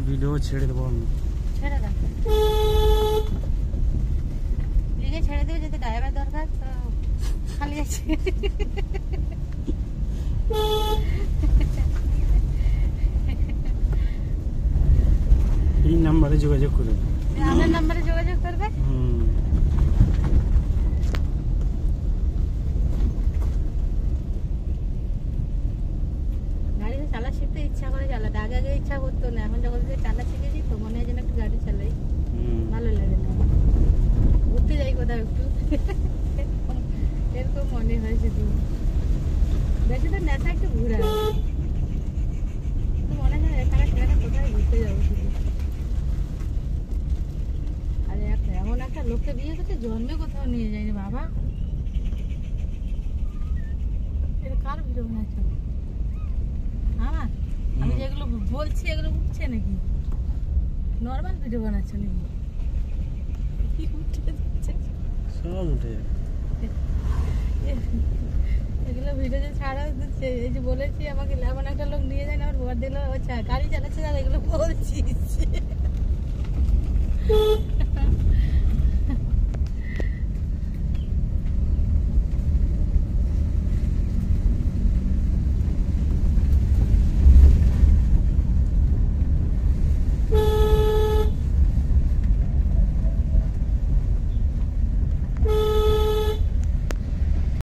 তোমার ভিডিও ছেড়ে দেবো আমি। ছেড়ে দাও, লিগে ছেড়ে দেবে। যদি ড্রাইভার দরকার তো খালি আছে। এই নাম্বারে যোগাযোগ করে, আমার নাম্বারে যোগাযোগ করবে। গাড়ি চালা শিখতে ইচ্ছা করে চালাতে, আগে আগে ইচ্ছা করতো না, এখন যখন চালা শিখেছি তো মনে হয় যেন একটু গাড়ি চালাই, ভালো লাগে না। ঘুরতে যাই কোথাও একটু, এরকম মনে হয় শুধু। দেখি তো নেশা একটু ঘুরা মনে হয় এখানে সেখানে কোথায় ঘুরতে যাবো শুধু। আর এমন একটা লোককে বিয়ে করতে জন্মে কোথাও নিয়ে যায়নি বাবা। এটা কার ভিডিও বানাচ্ছ? আমার? আমি যেগুলো বলছি এগুলো উঠছে নাকি? নর্মাল ভিডিও বানাচ্ছ নাকি? সব উঠে এগুলো ভিডিও যে ছাড়া দিচ্ছে, এই যে বলেছি আমাকে এমন একটা লোক নিয়ে যায় না, আমার বর দিল গাড়ি চালাচ্ছে, এগুলো বলছিস।